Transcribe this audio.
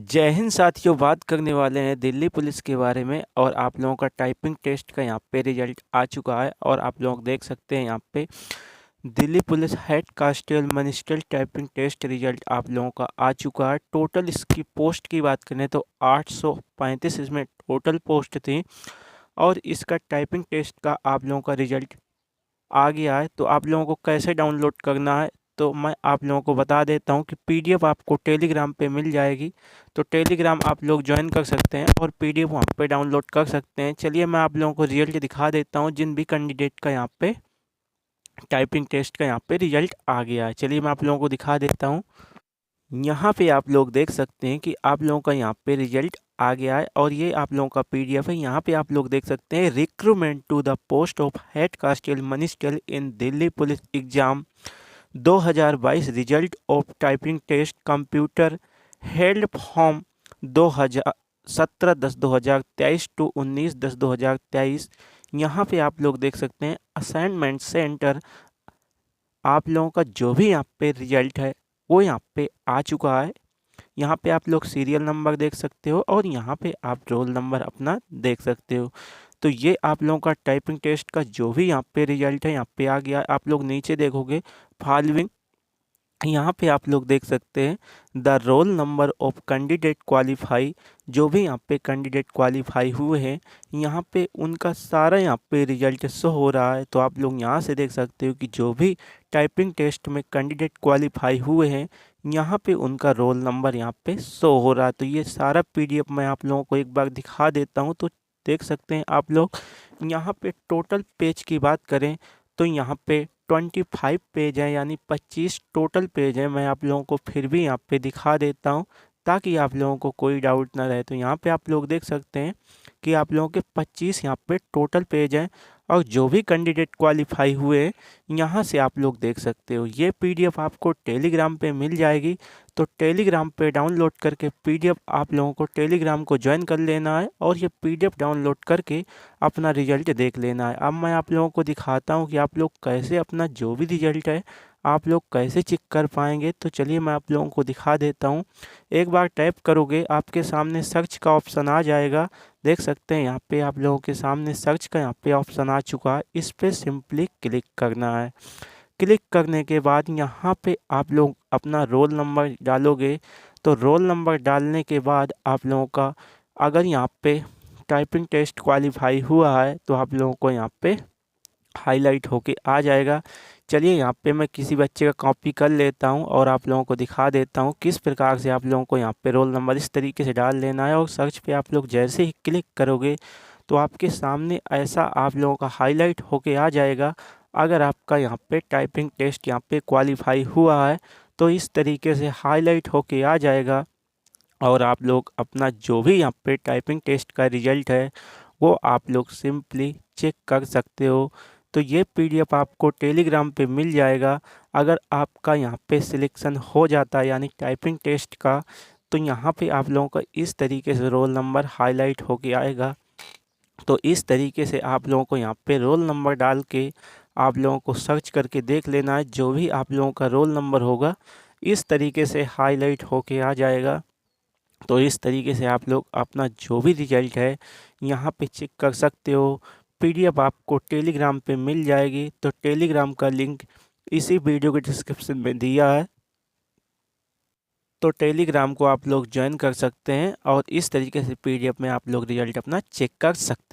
जय हिंद साथियों, बात करने वाले हैं दिल्ली पुलिस के बारे में। और आप लोगों का टाइपिंग टेस्ट का यहाँ पे रिजल्ट आ चुका है और आप लोग देख सकते हैं यहाँ पे Delhi police head constable magistrate typing test result आप लोगों का आ चुका है। टोटल इसकी पोस्ट की बात करें तो 835 इसमें टोटल पोस्ट थी और इसका टाइपिंग टेस्ट का आप लोगों का रिजल्ट आ गया है। तो आप लोगों को कैसे डाउनलोड करना है तो मैं आप लोगों को बता देता हूं कि पीडीएफ आपको टेलीग्राम पे मिल जाएगी। तो टेलीग्राम आप लोग ज्वाइन कर सकते हैं और पीडीएफ वहां पे डाउनलोड कर सकते हैं। चलिए मैं आप लोगों को रिजल्ट दिखा देता हूं जिन भी कैंडिडेट का यहाँ पे टाइपिंग टेस्ट का यहाँ पे रिजल्ट आ गया है। चलिए मैं आप लोगों को दिखा देता हूँ। यहाँ पे आप लोग देख सकते हैं कि आप लोगों का यहाँ पे रिजल्ट आ गया है और ये आप लोगों का पीडीएफ है। यहाँ पे आप लोग देख सकते हैं recruitment to the post of head constable magistrate in Delhi police exam 2022 result of typing test computer held from 2017-10-2023 to 19-10-2023। यहाँ पे आप लोग देख सकते हैं असाइनमेंट सेंटर आप लोगों का जो भी यहाँ पे रिजल्ट है वो यहाँ पे आ चुका है। यहाँ पे आप लोग सीरियल नंबर देख सकते हो और यहाँ पे आप रोल नंबर अपना देख सकते हो। तो ये आप लोगों का टाइपिंग टेस्ट का जो भी यहाँ पे रिजल्ट है यहाँ पे आ गया। आप लोग नीचे देखोगे फॉलोइंग, यहाँ पे आप लोग देख सकते हैं the roll number of candidate qualify. जो भी यहाँ पे कैंडिडेट क्वालिफाई हुए हैं यहाँ पे उनका सारा यहाँ पे रिजल्ट शो हो रहा है। तो आप लोग यहाँ से देख सकते हो कि जो भी टाइपिंग टेस्ट में कैंडिडेट क्वालिफाई हुए हैं यहाँ पे उनका रोल नंबर यहाँ पे शो हो रहा है। तो ये सारा पीडीएफ मैं आप लोगों को एक बार दिखा देता हूँ। तो देख सकते हैं आप लोग यहाँ पे टोटल पेज की बात करें तो यहाँ पे 25 पेज है, यानी 25 टोटल पेज है। मैं आप लोगों को फिर भी यहाँ पे दिखा देता हूँ ताकि आप लोगों को कोई डाउट ना रहे। तो यहाँ पे आप लोग देख सकते हैं कि आप लोगों के 25 यहाँ पे टोटल पेज हैं और जो भी कैंडिडेट क्वालिफाई हुए यहाँ से आप लोग देख सकते हो। ये पीडीएफ आपको टेलीग्राम पे मिल जाएगी। तो टेलीग्राम पे डाउनलोड करके पीडीएफ आप लोगों को टेलीग्राम को ज्वाइन कर लेना है और ये पीडीएफ डाउनलोड करके अपना रिजल्ट देख लेना है। अब मैं आप लोगों को दिखाता हूँ कि आप लोग कैसे अपना जो भी रिजल्ट है आप लोग कैसे चेक कर पाएंगे। तो चलिए मैं आप लोगों को दिखा देता हूँ। एक बार टाइप करोगे आपके सामने सर्च का ऑप्शन आ जाएगा। देख सकते हैं यहाँ पे आप लोगों के सामने सर्च का यहाँ पे ऑप्शन आ चुका है। इस पर सिंपली क्लिक करना है। क्लिक करने के बाद यहाँ पे आप लोग अपना रोल नंबर डालोगे। तो रोल नंबर डालने के बाद आप लोगों का अगर यहाँ पे टाइपिंग टेस्ट क्वालिफाई हुआ है तो आप लोगों को यहाँ पे हाईलाइट होके आ जाएगा। चलिए यहाँ पे मैं किसी बच्चे का कॉपी कर लेता हूँ और आप लोगों को दिखा देता हूँ किस प्रकार से आप लोगों को यहाँ पे रोल नंबर इस तरीके से डाल लेना है। और सर्च पे आप लोग जैसे ही क्लिक करोगे तो आपके सामने ऐसा आप लोगों का हाईलाइट होके आ जाएगा। अगर आपका यहाँ पे टाइपिंग टेस्ट यहाँ पे क्वालिफाई हुआ है तो इस तरीके से हाईलाइट होके आ जाएगा और आप लोग अपना जो भी यहाँ पे टाइपिंग टेस्ट का रिजल्ट है वो आप लोग सिंपली चेक कर सकते हो। तो ये पीडीएफ आपको टेलीग्राम पे मिल जाएगा। अगर आपका यहाँ पे सिलेक्शन हो जाता है यानी टाइपिंग टेस्ट का तो यहाँ पे आप लोगों का इस तरीके से रोल नंबर हाईलाइट होके आएगा। तो इस तरीके से आप लोगों को यहाँ पे रोल नंबर डाल के आप लोगों को सर्च करके देख लेना है। जो भी आप लोगों का रोल नंबर होगा इस तरीके से हाईलाइट होके आ जाएगा। तो इस तरीके से आप लोग अपना जो भी रिजल्ट है यहाँ पे चेक कर सकते हो। पीडीएफ आपको टेलीग्राम पे मिल जाएगी। तो टेलीग्राम का लिंक इसी वीडियो के डिस्क्रिप्शन में दिया है। तो टेलीग्राम को आप लोग ज्वाइन कर सकते हैं और इस तरीके से पीडीएफ में आप लोग रिजल्ट अपना चेक कर सकते हैं।